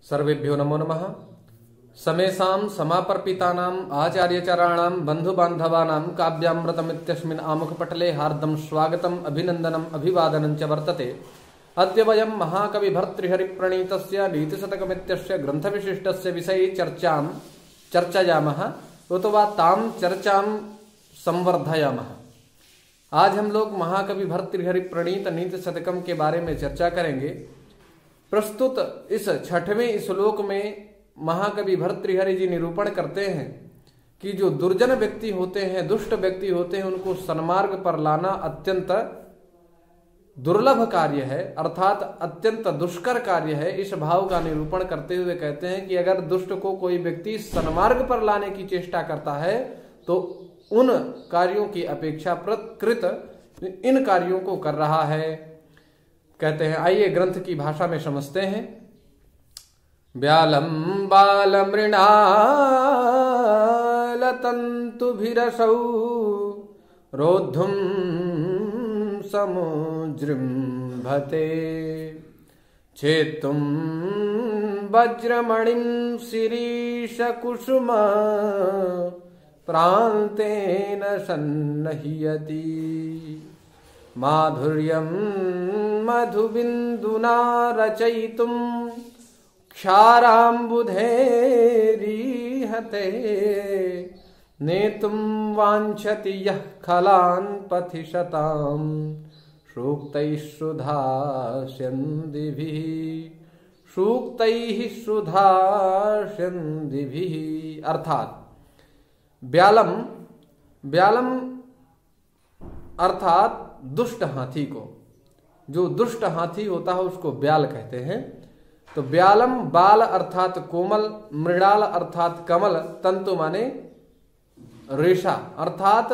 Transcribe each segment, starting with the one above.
सर्वेभ्यो नमो नमः। समेषां समापर्पितानाम् आचार्यचराणां बन्धुबान्धवानां काव्यामृतमित्यस्मिन् आमुखपटले हार्दं स्वागतम् अभिनन्दनम् अभिवादनं च वर्तते। अद्य वयं महाकविभर्तृहरिप्रणीतस्य नीतिशतकमित्यस्य ग्रन्थविशिष्टस्य विषये चर्चयामः अथवा तां चर्चां संवर्धयामः। आज हम लोग महाकवि भर्तृहरि प्रणीत नीति शतकम के बारे में चर्चा करेंगे। प्रस्तुत इस 6वें श्लोक में महाकवि भर्तृहरि जी निरूपण करते हैं कि जो दुर्जन व्यक्ति होते हैं, दुष्ट व्यक्ति होते हैं, उनको सन्मार्ग पर लाना अत्यंत दुर्लभ कार्य है, अर्थात अत्यंत दुष्कर कार्य है। इस भाव का निरूपण करते हुए कहते हैं कि अगर दुष्ट को कोई व्यक्ति सन्मार्ग पर लाने की चेष्टा करता है तो उन कार्यों की अपेक्षा कृत इन कार्यों को कर रहा है। कहते हैं, आइए ग्रंथ की भाषा में समझते हैं। व्यालम बाल मृणाल तंतुभिरसौ रोद्धुम समुजृम्भते छेत्तुम वज्रमणिं शिरीष कुसुम प्रान्तेन सन्नह्यति माधुर्यं मधुबिन्दुना रचयितुं क्षाराम्बुधेरीहते नेतुं वाञ्छति यः खलान् पथि शतां सूक्तैः सुधास्यन्दिभिः। अर्थात ब्यालम अर्थात दुष्ट हाथी को, जो दुष्ट हाथी होता है उसको ब्याल कहते हैं। तो ब्यालम बाल अर्थात कोमल, मृणाल अर्थात कमल, तंतु माने रेशा, अर्थात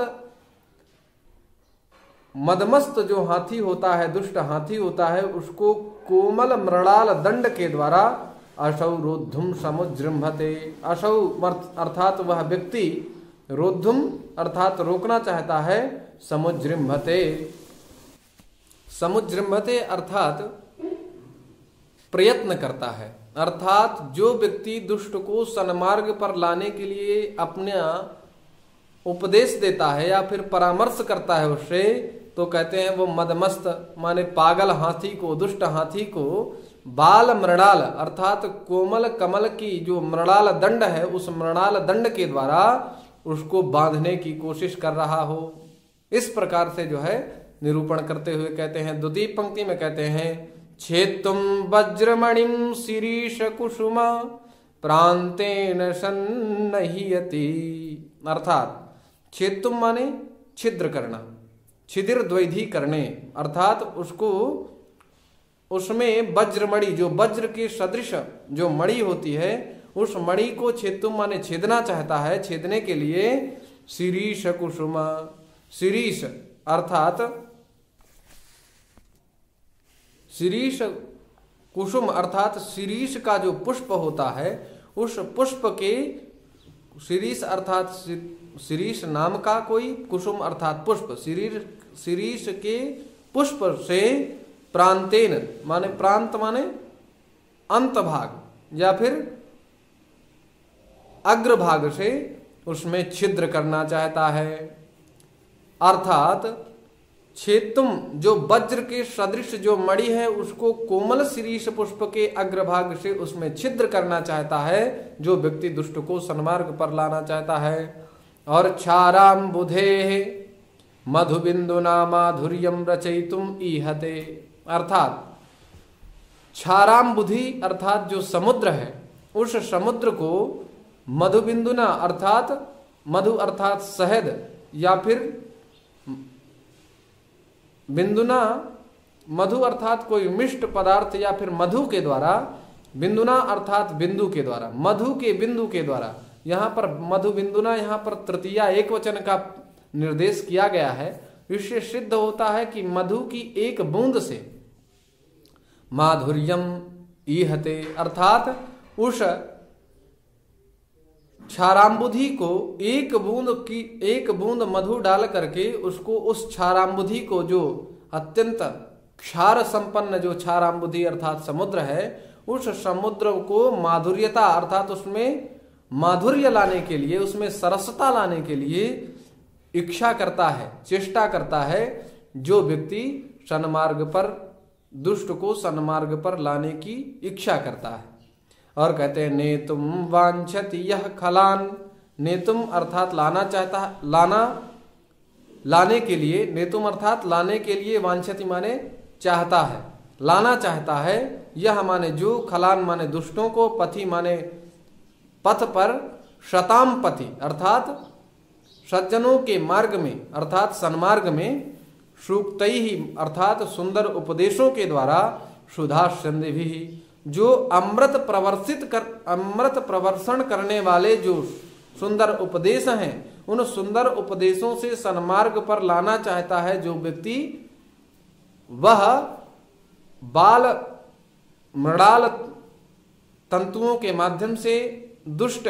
मदमस्त जो हाथी होता है, दुष्ट हाथी होता है, उसको कोमल मृणाल दंड के द्वारा असौ रोद्धुम समुजृम्भते। असौ अर्थात वह व्यक्ति, रोद्धुम अर्थात रोकना चाहता है, समुजृम्भते अर्थात प्रयत्न करता है। अर्थात जो व्यक्ति दुष्ट को सन्मार्ग पर लाने के लिए अपना उपदेश देता है या फिर परामर्श करता है उससे, तो कहते हैं वो मदमस्त माने पागल हाथी को, दुष्ट हाथी को बाल मृणाल अर्थात कोमल कमल की जो मृणाल दंड है, उस मृणाल दंड के द्वारा उसको बांधने की कोशिश कर रहा हो। इस प्रकार से जो है निरूपण करते हुए कहते हैं, द्वितीय पंक्ति में कहते हैं, छेत्तुम वज्रमणिं शिरीष कुसुम प्रान्तेन सन्नह्यति। अर्थात छेत्तुम माने छिद्र करना, छिद्र द्वैधी करने, अर्थात उसको उसमें वज्रमणि जो वज्र के सदृश जो मणि होती है, उस मणि को छेत्तुम माने छेदना चाहता है। छेदने के लिए शिरीष कुसुम, शिरीष अर्थात शिरीष कुसुम अर्थात शिरीष का जो पुष्प होता है, उस पुष्प के शिरीष अर्थात शिरीष नाम का कोई, कुसुम अर्थात पुष्प, शिरीष के पुष्प से प्रांतेन माने प्रांत माने अंत भाग या फिर अग्रभाग से उसमें छिद्र करना चाहता है। अर्थात छेत्तुम जो वज्र के सदृश जो मणि है उसको कोमल शिरीष पुष्प के अग्रभाग से उसमें छिद्र करना चाहता है, जो व्यक्ति दुष्ट को सन्मार्ग पर लाना चाहता है। और क्षाराम्बुधे मधुबिंदुना माधुर्यम रचयितुम ईहते। अर्थात क्षाराम्बुधि अर्थात जो समुद्र है, उस समुद्र को मधुबिंदुना अर्थात मधु अर्थात शहद या फिर बिंदुना मधु अर्थात कोई मिष्ट पदार्थ या फिर मधु के द्वारा, बिंदुना अर्थात बिंदु के द्वारा, मधु के बिंदु के द्वारा। यहाँ पर मधु बिंदुना, यहाँ पर तृतीया एक वचन का निर्देश किया गया है। इससे सिद्ध होता है कि मधु की एक बूंद से माधुर्यम ईहते अर्थात उस क्षाराम्बुधि को एक बूंद मधु डाल करके उसको उस क्षाराम्बुधि को जो अत्यंत क्षार संपन्न जो क्षाराम्बुधि अर्थात समुद्र है उस समुद्र को माधुर्यता अर्थात उसमें माधुर्य लाने के लिए, उसमें सरसता लाने के लिए इच्छा करता है, चेष्टा करता है जो व्यक्ति सन्मार्ग पर, दुष्ट को सन्मार्ग पर लाने की इच्छा करता है। और कहते हैं नेतुम वांछति यह खलान, नेतुम अर्थात लाना चाहता है, लाने के लिए, नेतुम अर्थात लाने के लिए, वांछति माने चाहता है, लाना चाहता है, यह माने जो, खलान माने दुष्टों को, पथि माने पथ पर, शताम पथि अर्थात सज्जनों के मार्ग में अर्थात सन्मार्ग में, सूक्तैहि अर्थात सुंदर उपदेशों के द्वारा, सुधास्यन्दिभिः जो अमृत प्रवर्षण करने वाले जो सुंदर उपदेश हैं, उन सुंदर उपदेशों से सन्मार्ग पर लाना चाहता है जो व्यक्ति, वह बाल मृणाल तंतुओं के माध्यम से दुष्ट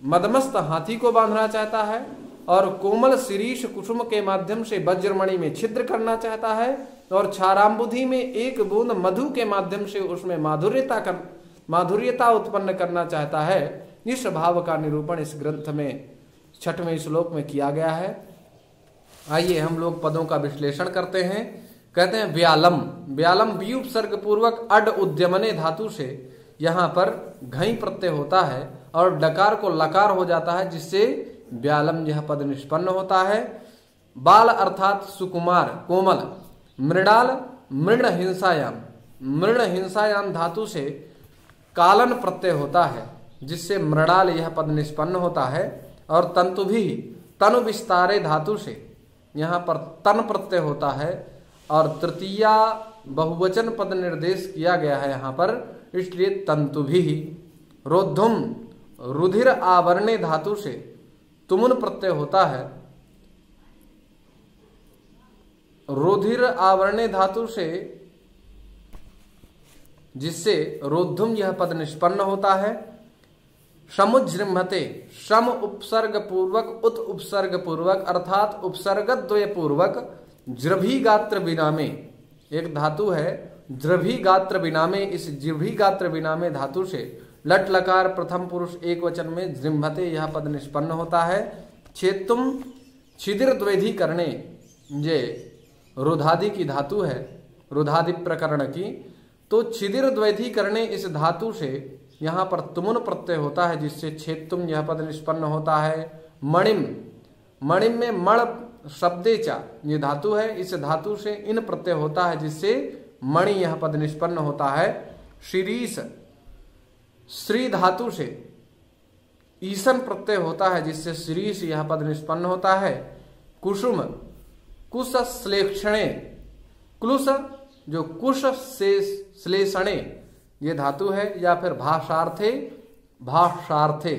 मदमस्त हाथी को बांधना चाहता है, और कोमल शिरीष कुसुम के माध्यम से वज्रमणि में छिद्र करना चाहता है, और क्षाराम्बुधि में एक बूंद मधु के माध्यम से उसमें माधुर्यता उत्पन्न करना चाहता है। इस भाव का निरूपण इस ग्रंथ में 6वें श्लोक में किया गया है। आइए हम लोग पदों का विश्लेषण करते हैं। कहते हैं व्यालम, व्यालम व्युपसर्ग पूर्वक अड उद्यमने धातु से यहाँ पर घई प्रत्यय होता है और डकार को लकार हो जाता है, जिससे व्यालम यह पद निष्पन्न होता है। बाल अर्थात सुकुमार, कोमल। मृणाल मृण हिंसायाम, मृण हिंसायाम धातु से कालन प्रत्यय होता है, जिससे मृणाल यह पद निष्पन्न होता है। और तंतु भी तनु विस्तारे धातु से यहाँ पर तन प्रत्यय होता है, और तृतीया बहुवचन पद निर्देश किया गया है यहाँ पर, इसलिए तंतु भी। रोद्धुम रुधिर आवरणे धातु से तुमुन प्रत्यय होता है, रुधिर आवरणे धातु से, जिससे रोद्धुम यह पद निष्पन्न होता है। समुजृंभते, सम उपसर्ग पूर्वक उत उपसर्ग पूर्वक अर्थात उपसर्ग द्वय पूर्वक जृभी गात्र विनामे एक धातु है, जृभी गात्र विनामे, इस जृभी गात्र विनामे धातु से लट लकार प्रथम पुरुष एक वचन में जृंभते यह पद निष्पन्न होता है। छेतुम छिदिर द्वैधी करणे, ये रुधादि की धातु है, रुधादि प्रकरण की, तो छिदिर द्वैधी करणे इस धातु से यहाँ पर तुमुन प्रत्यय होता है, जिससे छेतुम यह पद निष्पन्न होता है। मणिम, मणिम में मण शब्देचा ये धातु है, इस धातु से इन प्रत्यय होता है, जिससे मणि यह पद निष्पन्न होता है। शिरीष श्री धातु से ईसन प्रत्यय होता है, जिससे शिरीष यह पद निष्पन्न होता है। कुसुम कुश श्लेषणे, क्लुश जो कुश से श्लेषणे ये धातु है, या फिर भाषार्थे, भाषार्थे,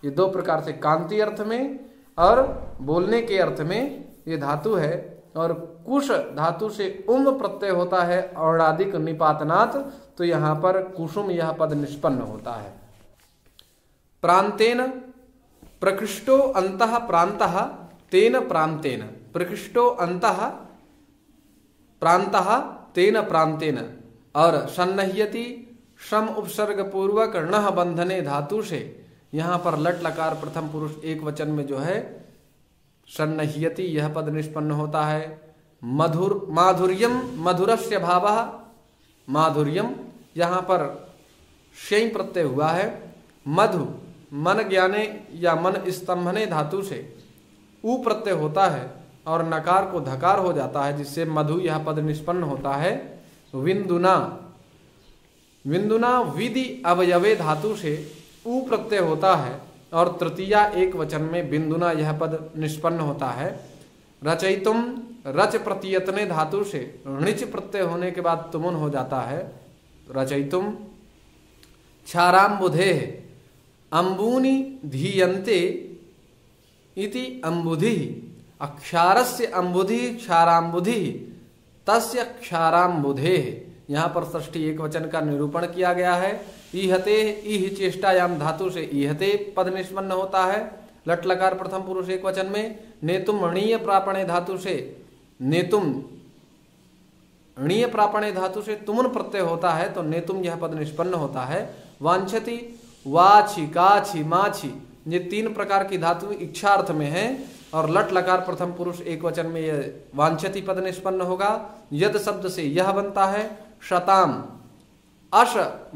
ये दो प्रकार से कांति अर्थ में और बोलने के अर्थ में ये धातु है। और कुश धातु से उम प्रत्यय होता है औणादिक निपातनात्, तो यहाँ पर कुसुम यह पद निष्पन्न होता है। प्रांतेन प्रकृष्टो अंतः प्रांतः तेन प्रांतेन, प्रकृष्टो अंतः प्रांतः तेन प्रांतेन। और सन्नह्यति सम उपसर्ग पूर्वक णः बंधने धातु से यहाँ पर लट लकार प्रथम पुरुष एक वचन में जो है सन्नह्यति यह पद निष्पन्न होता है। मधुर माधुर्यम मधुरस्य भावः, माधुर्यम यहाँ पर शें प्रत्यय हुआ है। मधु मन ज्ञाने या मन स्तंभने धातु से उ प्रत्यय होता है और नकार को धकार हो जाता है, जिससे मधु यह पद निष्पन्न होता है। विंदुना, विंदुना विधि अवयवे धातु से उ प्रत्यय होता है और तृतीया एक वचन में बिंदुना यह पद निष्पन्न होता है। रचयितुम रच प्रतीयतने धातु से णिच प्रत्यय होने के बाद तुमुन हो जाता है, रचयितुम। क्षाराम्बुधे अम्बूनि धीयन्ते इति अम्बुधि, अक्षारस्य अम्बुधि क्षाराम्बुधि तस्य क्षाराम्बुधे, यहाँ पर षष्ठी एक वचन का निरूपण किया गया है। ईहते ईह चेष्टायाम धातु से ईहते पद निष्पन्न होता है लट लकार प्रथम पुरुष एक वचन में। नेतुम णीय प्रापणे धातु से नेतुम णीय प्रापणे धातु से तुमुन प्रत्यय होता है तो नेतुम यह पद निष्पन्न होता है। वांछति, वाछि, काछि, माछि, ये 3 प्रकार की धातु इच्छार्थ में है और लट लकार प्रथम पुरुष एक वचन में यह वांछति पद निष्पन्न होगा। यद शब्द से यह बनता है। शताम, अश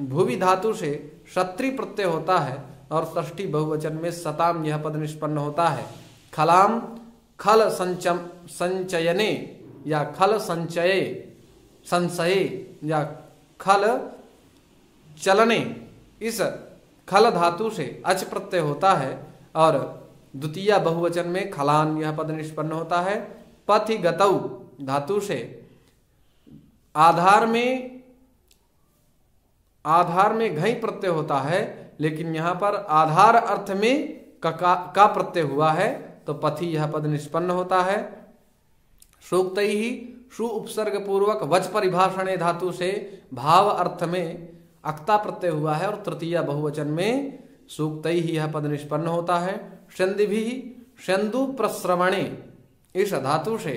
भुवि धातु से क्षत्रि प्रत्यय होता है और षष्ठी बहुवचन में शताम यह पद निष्पन्न होता है। खलाम, खल संचयने या खल संचये, संशये या खल चलने, इस खल धातु से अच प्रत्यय होता है और द्वितीय बहुवचन में खलान यह पद निष्पन्न होता है। पथि गतौ धातु से आधार में घई प्रत्यय होता है, लेकिन यहां पर आधार अर्थ में का प्रत्यय हुआ है तो पथि यह पद निष्पन्न होता है। सूक्तै ही सु उपसर्ग पूर्वक वच परिभाषणे धातु से भाव अर्थ में अक्ता प्रत्यय हुआ है और तृतीय बहुवचन में सूक्तै ही यह पद निष्पन्न होता है। संधिभि संदु प्रश्रवणे, इस धातु से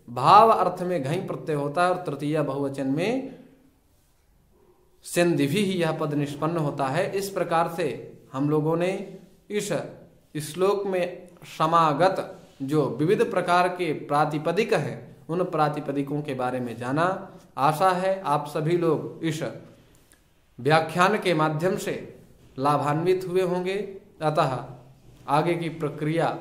भाव अर्थ में घई प्रत्यय होता है और तृतीय बहुवचन में संधिभि ही यह पद निष्पन्न होता है। इस प्रकार से हम लोगों ने इस श्लोक में समागत जो विविध प्रकार के प्रातिपदिक हैं उन प्रातिपदिकों के बारे में जाना। आशा है आप सभी लोग इस व्याख्यान के माध्यम से लाभान्वित हुए होंगे। अतः आगे की प्रक्रिया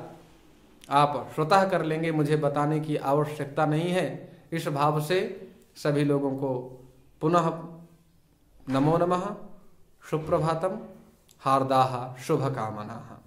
आप स्वतः कर लेंगे, मुझे बताने की आवश्यकता नहीं है। इस भाव से सभी लोगों को पुनः नमो नमः, सुप्रभातम, हार्दाः शुभकामनाः।